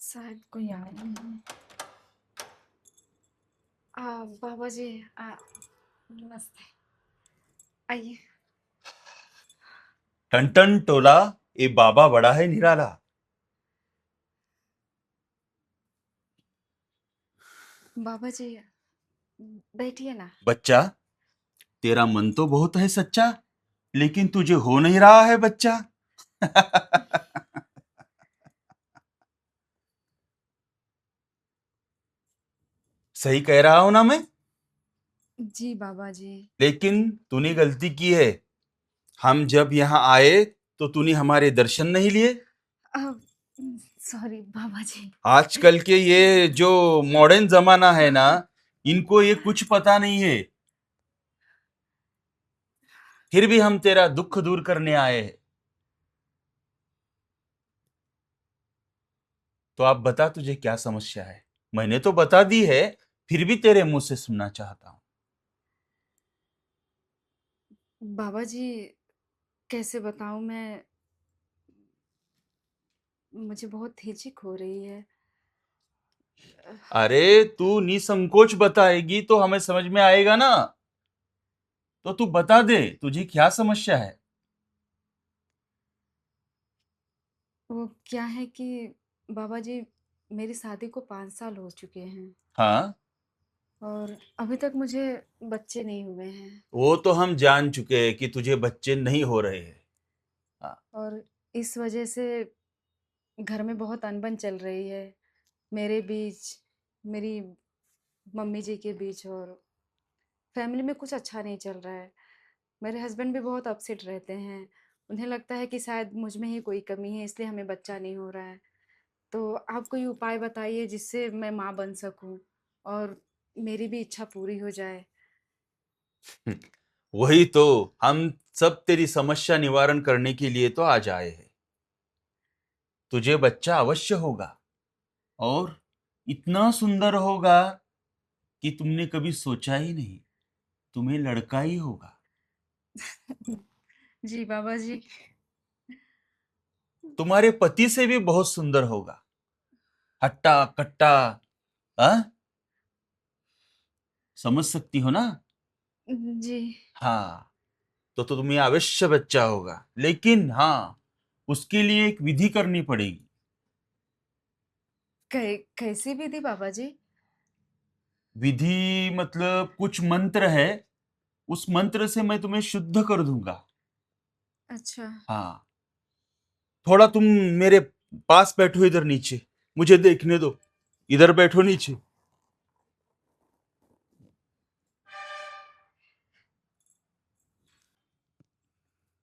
शायद कोई आया नहीं। बाबा जी, नमस्ते। आइए। टन टन टोला। ये बाबा बड़ा है निराला। बाबा जी, बैठिए ना। बच्चा, तेरा मन तो बहुत है सच्चा, लेकिन तुझे हो नहीं रहा है बच्चा। सही कह रहा हूं ना मैं? जी बाबा जी। लेकिन तूने गलती की है। हम जब यहाँ आए तो तूने हमारे दर्शन नहीं लिए। सॉरी बाबा जी। आजकल के ये जो मॉडर्न जमाना है ना, इनको ये कुछ पता नहीं है। फिर भी हम तेरा दुख दूर करने आए हैं। तो आप बता, तुझे क्या समस्या है? मैंने तो बता दी है, फिर भी तेरे मुंह से सुनना चाहता हूं। बाबा जी, कैसे बताऊं मैं। मुझे बहुत हिचक हो रही है। अरे तू निसंकोच बताएगी तो हमें समझ में आएगा ना। तो तू बता दे, तुझे क्या समस्या है? वो क्या है कि बाबा जी, मेरी शादी को 5 साल हो चुके हैं हाँ, और अभी तक मुझे बच्चे नहीं हुए हैं। वो तो हम जान चुके हैं कि तुझे बच्चे नहीं हो रहे हैं। हाँ। और इस वजह से घर में बहुत अनबन चल रही है, मेरे बीच, मेरी मम्मी जी के बीच, और फैमिली में कुछ अच्छा नहीं चल रहा है। मेरे हस्बैंड भी बहुत अपसेट रहते हैं। उन्हें लगता है कि शायद मुझ में ही कोई कमी है, इसलिए हमें बच्चा नहीं हो रहा है। तो आप कोई उपाय बताइए जिससे मैं माँ बन सकूं और मेरी भी इच्छा पूरी हो जाए। वही तो, हम सब तेरी समस्या निवारण करने के लिए तो आज आए हैं। तुझे बच्चा अवश्य होगा, और इतना सुंदर होगा कि तुमने कभी सोचा ही नहीं। तुम्हें लड़का ही होगा। जी बाबा जी। तुम्हारे पति से भी बहुत सुंदर होगा। हट्टा कट्टा। हाँ, समझ सकती हो ना? जी। हाँ, तो तुम्हें अवश्य बच्चा होगा, लेकिन हाँ, उसके लिए एक विधि करनी पड़ेगी। कैसी विधि बाबा जी? विधि मतलब कुछ मंत्र है। उस मंत्र से मैं तुम्हें शुद्ध कर दूंगा। अच्छा। हाँ, थोड़ा तुम मेरे पास बैठो इधर नीचे। मुझे देखने दो। इधर बैठो नीचे।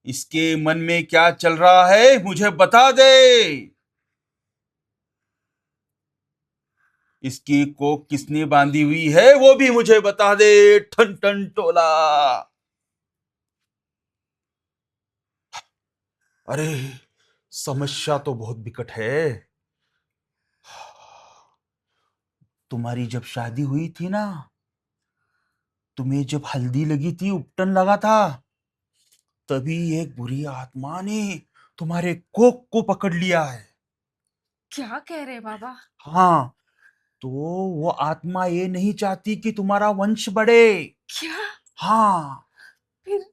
इसके मन में क्या चल रहा है मुझे बता दे। इसकी कोक किसने बांधी हुई है वो भी मुझे बता दे। ठन ठन टोला। अरे, समस्या तो बहुत विकट है। तुम्हारी जब शादी हुई थी ना, तुम्हें जब हल्दी लगी थी, उपटन लगा था, तभी एक बुरी आत्मा ने तुम्हारे कोक को पकड़ लिया है। क्या कह रहे हैं बाबा? हाँ, तो वो आत्मा ये नहीं चाहती कि तुम्हारा वंश बढ़े। क्या? हाँ। फिर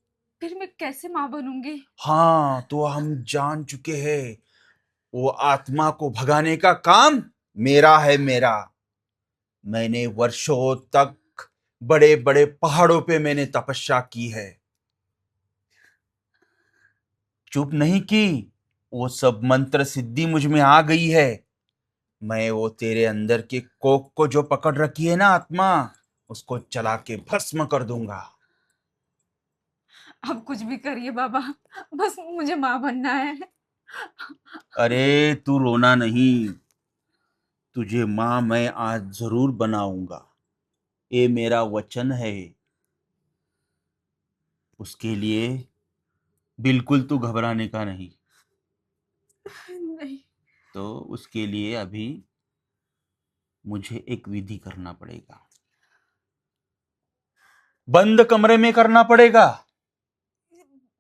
फिर मैं कैसे माँ बनूंगी? हाँ, तो हम जान चुके हैं। वो आत्मा को भगाने का काम मेरा है, मेरा। मैंने वर्षों तक बड़े बड़े पहाड़ों पे मैंने तपस्या की है। चुप नहीं की। वो सब मंत्र सिद्धि मुझ में आ गई है। मैं वो तेरे अंदर के कोक को जो पकड़ रखी है ना आत्मा, उसको चला के भस्म कर दूंगा। आप कुछ भी करिए बाबा, बस मुझे माँ बनना है। अरे तू रोना नहीं। तुझे मां मैं आज जरूर बनाऊंगा। ये मेरा वचन है। उसके लिए बिल्कुल तू घबराने का नहीं। नहीं। तो उसके लिए अभी मुझे एक विधि करना पड़ेगा। बंद कमरे में करना पड़ेगा।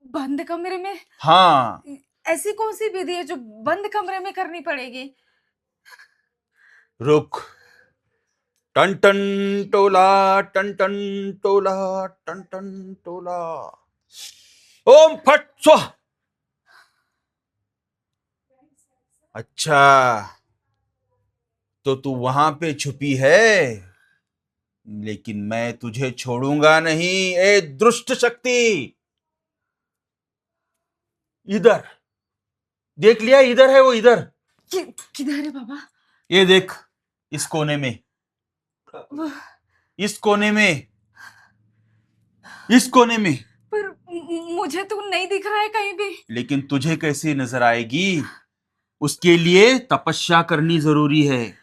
बंद कमरे में? हाँ। ऐसी कौन सी विधि है जो बंद कमरे में करनी पड़ेगी? रुक। टन टन टोला, टन टन टोला, टन टन टोला। ओम फट स्वाहा। अच्छा, तो तू वहां पे छुपी है, लेकिन मैं तुझे छोड़ूंगा नहीं। ए दुष्ट शक्ति, इधर देख लिया, इधर है वो, इधर। किधर है बाबा? ये देख, इस कोने में, वो- इस कोने में, इस कोने में। पर मुझे तो नहीं दिख रहा है कहीं भी। लेकिन तुझे कैसे नजर आएगी? उसके लिए तपस्या करनी जरूरी है।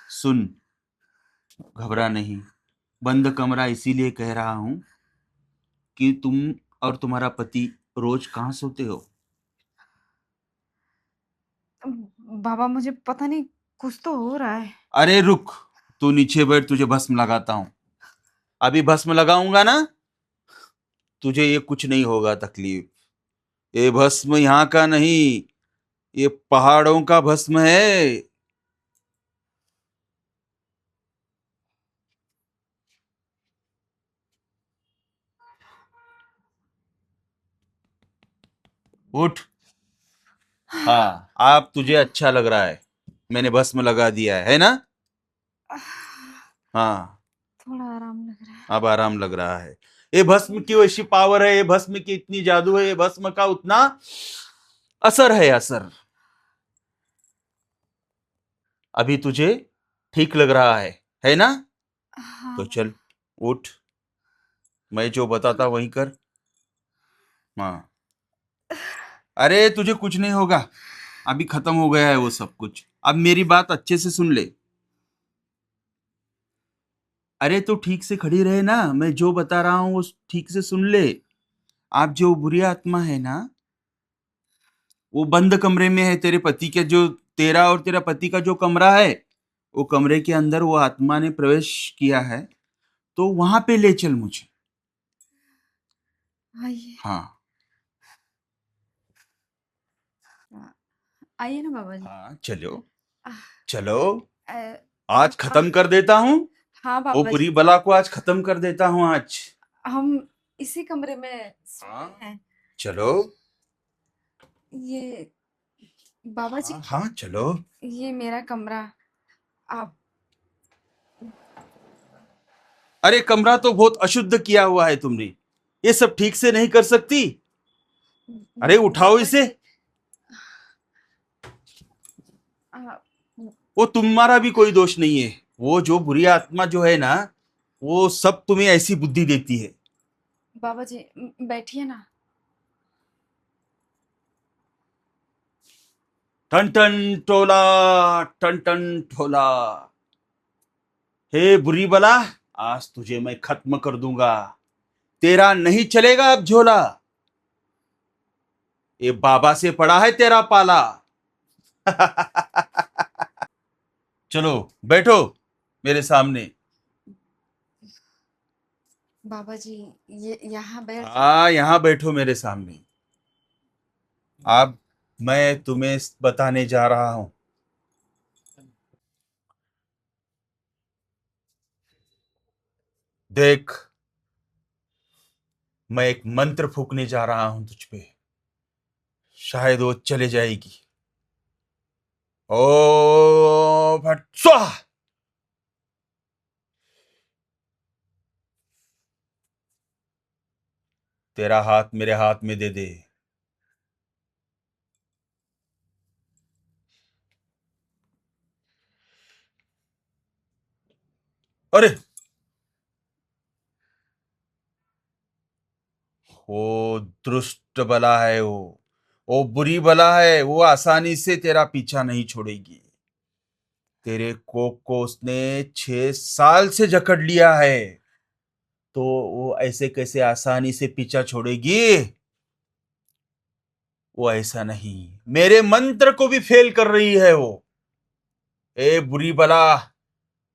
सुन, घबरा नहीं। बंद कमरा इसीलिए कह रहा हूं कि तुम और तुम्हारा पति रोज कहां सोते हो? बाबा मुझे पता नहीं, कुछ तो हो रहा है। अरे रुक, तू नीचे बैठ, तुझे भस्म लगाता हूं। अभी भस्म लगाऊंगा ना, तुझे ये कुछ नहीं होगा तकलीफ। ये भस्म यहाँ का नहीं, ये पहाड़ों का भस्म है। उठ। हाँ, आप तुझे अच्छा लग रहा है, मैंने भस्म लगा दिया है ना? हाँ, थोड़ा आराम लग रहा है। अब आराम लग रहा है। ये भस्म की वैसी पावर है, ये भस्म की इतनी जादू है, ये भस्म का उतना असर है, असर। अभी तुझे ठीक लग रहा है ना? हाँ तो बाबा। चल, उठ, मैं जो बताता वही कर। हाँ, अरे तुझे कुछ नहीं होगा, अभी खत्म हो गया है वो सब कुछ। अब मेरी बात अच्छे से सुन ले। अरे तो ठीक से खड़ी रहे ना, मैं जो बता रहा हूँ वो ठीक से सुन ले। आप जो बुरी आत्मा है ना, वो बंद कमरे में है, तेरे पति के जो, तेरा और तेरा पति का जो कमरा है, वो कमरे के अंदर वो आत्मा ने प्रवेश किया है। तो वहां पे ले चल मुझे। आइए। हाँ हाँ, आइए ना बाबा जी। हाँ, चलो आह, चलो, अ, आज खत्म कर देता हूँ। हाँ वो बाबा बुरी जी। बला को आज खत्म कर देता हूँ आज। हम इसी कमरे में सोते हाँ हैं। चलो। ये बाबा जी, हाँ हाँ चलो। ये मेरा कमरा। आप अरे कमरा तो बहुत अशुद्ध किया हुआ है तुमने, ये सब ठीक से नहीं कर सकती। अरे उठाओ बाबा इसे। जी, आ, वो तुम्हारा भी कोई दोष नहीं है, वो जो बुरी आत्मा जो है ना, वो सब तुम्हें ऐसी बुद्धि देती है। बाबा जी बैठिए ना। टन टन टोला, टन टन टोला। हे बुरी बला, आज तुझे मैं खत्म कर दूंगा। तेरा नहीं चलेगा अब झोला। ये बाबा से पड़ा है तेरा पाला। चलो बैठो मेरे सामने। बाबा जी, ये यहाँ बैठ हाँ, यहाँ बैठो मेरे सामने। अब मैं तुम्हें बताने जा रहा हूं। देख, मैं एक मंत्र फूकने जा रहा हूं तुझ पे, शायद वो चले जाएगी। ओ फट स्वाहा। तेरा हाथ मेरे हाथ में दे दे। अरे, वो दुष्ट बला है, वो बुरी बला है, वो आसानी से तेरा पीछा नहीं छोड़ेगी। तेरे कोक को उसने 6 साल से जकड़ लिया है, तो वो ऐसे कैसे आसानी से पीछा छोड़ेगी? वो ऐसा नहीं, मेरे मंत्र को भी फेल कर रही है वो। ए बुरी बला,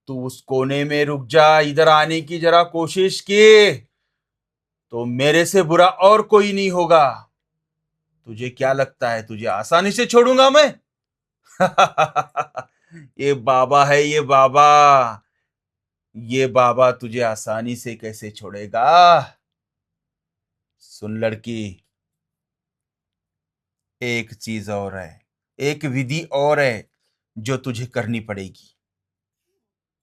तू उस कोने में रुक जा, इधर आने की जरा कोशिश की तो मेरे से बुरा और कोई नहीं होगा। तुझे क्या लगता है तुझे आसानी से छोड़ूंगा मैं? ये बाबा है, ये बाबा। ये बाबा तुझे आसानी से कैसे छोड़ेगा। सुन लड़की, एक चीज और है, एक विधि और है जो तुझे करनी पड़ेगी।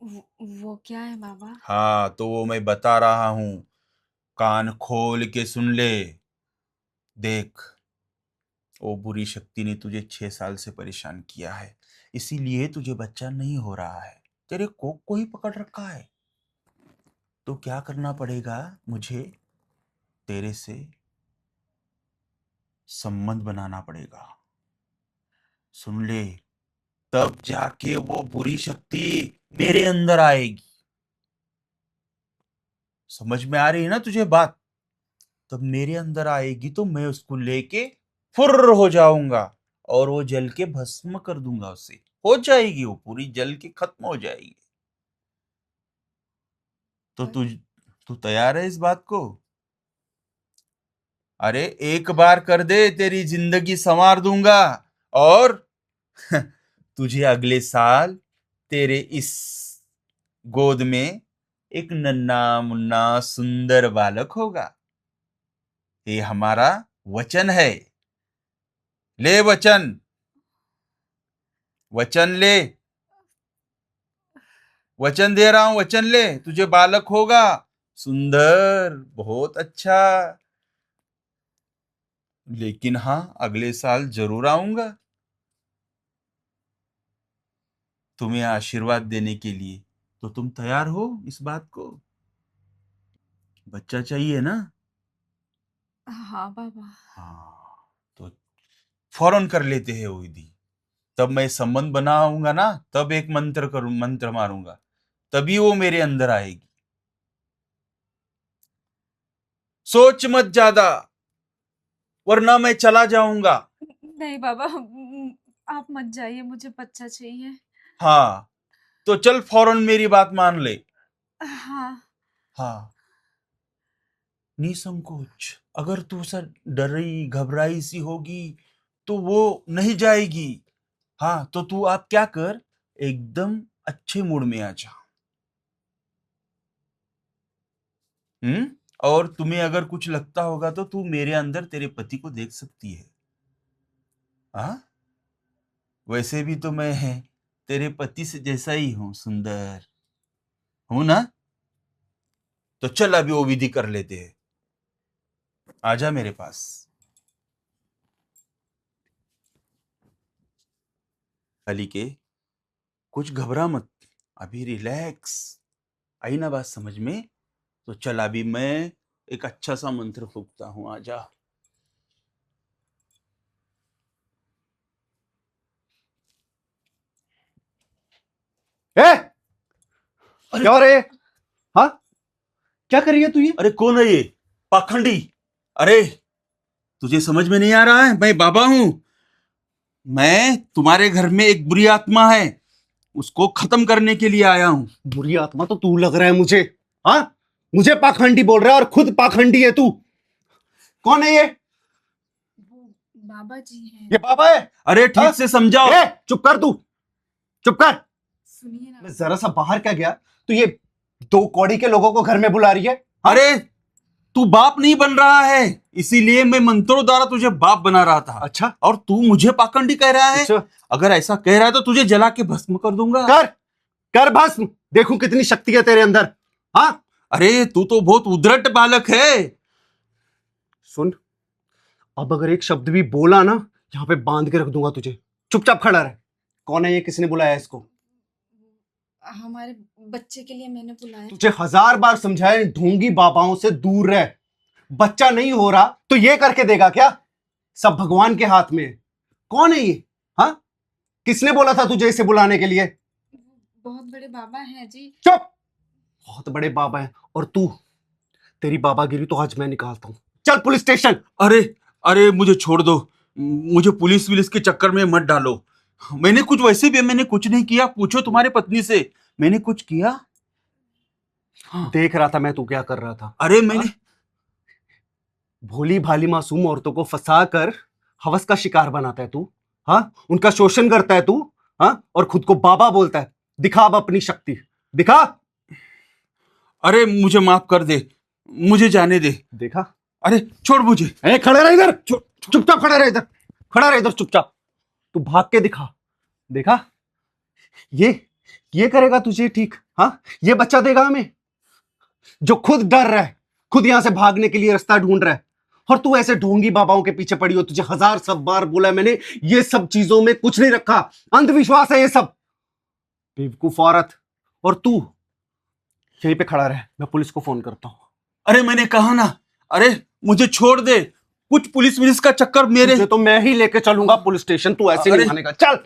वो, वो क्या है बाबा? हाँ, तो वो मैं बता रहा हूं, कान खोल के सुन ले। देख, वो बुरी शक्ति ने तुझे 6 साल से परेशान किया है, इसीलिए तुझे बच्चा नहीं हो रहा है। तेरे को ही पकड़ रखा है। तो क्या करना पड़ेगा, मुझे तेरे से संबंध बनाना पड़ेगा। सुन ले, तब जाके वो बुरी शक्ति मेरे अंदर आएगी। समझ में आ रही है ना तुझे बात? तब मेरे अंदर आएगी तो मैं उसको लेके फुर्र हो जाऊंगा और वो जल के भस्म कर दूंगा उसे। हो जाएगी वो पूरी जल के खत्म हो जाएगी। तो पर तू तू तैयार है इस बात को? अरे एक बार कर दे, तेरी जिंदगी संवार दूंगा। और तुझे अगले साल तेरे इस गोद में एक नन्हा मुन्ना सुंदर बालक होगा। ये हमारा वचन है। ले वचन, वचन ले। वचन दे रहा हूं, वचन ले। तुझे बालक होगा, सुंदर, बहुत अच्छा। लेकिन हाँ, अगले साल जरूर आऊंगा तुम्हें आशीर्वाद देने के लिए। तो तुम तैयार हो इस बात को? बच्चा चाहिए ना? हाँ बाबा। हाँ, तो फौरन कर लेते हैं वो विधि। तब मैं संबंध बनाऊंगा ना, तब एक मंत्र मारूंगा, तभी वो मेरे अंदर आएगी। सोच मत ज्यादा, वरना मैं चला जाऊंगा। नहीं बाबा, आप मत जाइए, मुझे बच्चा चाहिए। हाँ, तो चल फौरन मेरी बात मान ले। हाँ। हाँ, निसंकोच। अगर तू सर डरी घबराई सी होगी तो वो नहीं जाएगी। हाँ, तो तू आप क्या कर, एकदम अच्छे मूड में आ जा। और तुम्हें अगर कुछ लगता होगा तो तू मेरे अंदर तेरे पति को देख सकती है। हाँ, वैसे भी तो मैं है तेरे पति से जैसा ही हूं, सुंदर हूं ना? तो चल अभी वो विधि कर लेते हैं। आजा मेरे पास। अली के, कुछ घबरा मत, अभी रिलैक्स। आई ना बात समझ में? तो चल अभी मैं एक अच्छा सा मंत्र फूकता हूं, आजा। ए, अरे, क्या हो रहा है? हाँ, क्या कर रही है तू ये? अरे कौन है ये पाखंडी? अरे, तुझे समझ में नहीं आ रहा है? मैं बाबा हूं। मैं तुम्हारे घर में एक बुरी आत्मा है, उसको खत्म करने के लिए आया हूं। बुरी आत्मा तो तू लग रहा है मुझे। हाँ, मुझे पाखंडी बोल रहा है और खुद पाखंडी है तू। कौन है ये? वो बाबा जी हैं। ये बाबा है? अरे हाँ? ठीक से समझाओ। ए, चुप कर तू, चुप कर। सुनिए ना। मैं जरा सा बाहर क्या गया तो ये दो कौड़ी के लोगों को घर में बुला रही है। हाँ? अरे, तू बाप नहीं बन रहा है, इसीलिए मैं मंत्रों द्वारा तुझे बाप बना रहा था। अच्छा, और तू मुझे पाखंडी कह रहा है? अच्छा, अगर ऐसा कह रहा है तो तुझे जला के भस्म कर दूंगा। कर कर भस्म, देखूं कितनी शक्ति है तेरे अंदर। हाँ, अरे, तू तो बहुत उद्दट बालक है। सुन, अब अगर एक शब्द भी बोला ना, यहां पे बांध के रख दूंगा तुझे। चुपचाप खड़ा रहे। कौन है ये? किसने बुलाया इसको? हमारे बच्चे के लिए मैंने बुलाया। तुझे 1000 बार समझाया, ढोंगी बाबाओं से दूर रह। बच्चा नहीं हो रहा तो ये करके देगा क्या? सब भगवान के हाथ में है। कौन है ये? हाँ, किसने बोला था तुझे इसे बुलाने के लिए? बहुत बड़े बाबा हैं जी। चुप। बहुत बड़े बाबा हैं और तू, तेरी बाबागिरी तो आज मैं निकालता हूं। चल पुलिस स्टेशन। अरे, अरे मुझे छोड़ दो, मुझे पुलिस विलिस के चक्कर में मत डालो। मैंने कुछ, वैसे भी मैंने कुछ नहीं किया, पूछो तुम्हारे पत्नी से, मैंने कुछ किया? हाँ। देख रहा था मैं तू क्या कर रहा था। अरे हाँ? मैंने, भोली भाली मासूम औरतों को फंसा कर हवस का शिकार बनाता है तू। हाँ, उनका शोषण करता है तू, हाँ, और खुद को बाबा बोलता है। दिखा अब अपनी शक्ति, दिखा। अरे मुझे माफ कर दे, मुझे जाने दे। देखा? अरे छोड़ मुझे। ए, खड़े रह इधर, चुपचाप खड़ा रह इधर, खड़ा रह इधर चुपचाप। तू भाग के दिखा, देखा? ये करेगा तुझे ठीक? हाँ, ये बच्चा देगा हमें जो खुद डर रहा है, खुद यहां से भागने के लिए रास्ता ढूंढ रहा है, और तू ऐसे ढोंगी बाबाओं के पीछे पड़ी हो। तुझे हजार सब बार बोला है मैंने, ये सब चीजों में कुछ नहीं रखा, अंधविश्वास है ये सब। बेवकूफ औरत। और तू यहीं पे खड़ा रह, मैं पुलिस को फोन करता हूं। अरे मैंने कहा ना, अरे मुझे छोड़ दे। कुछ पुलिस का चक्कर मेरे। तुझे तो मैं ही लेके चलूंगा पुलिस स्टेशन, तू ऐसे नहीं अरे- मानेगा। चल।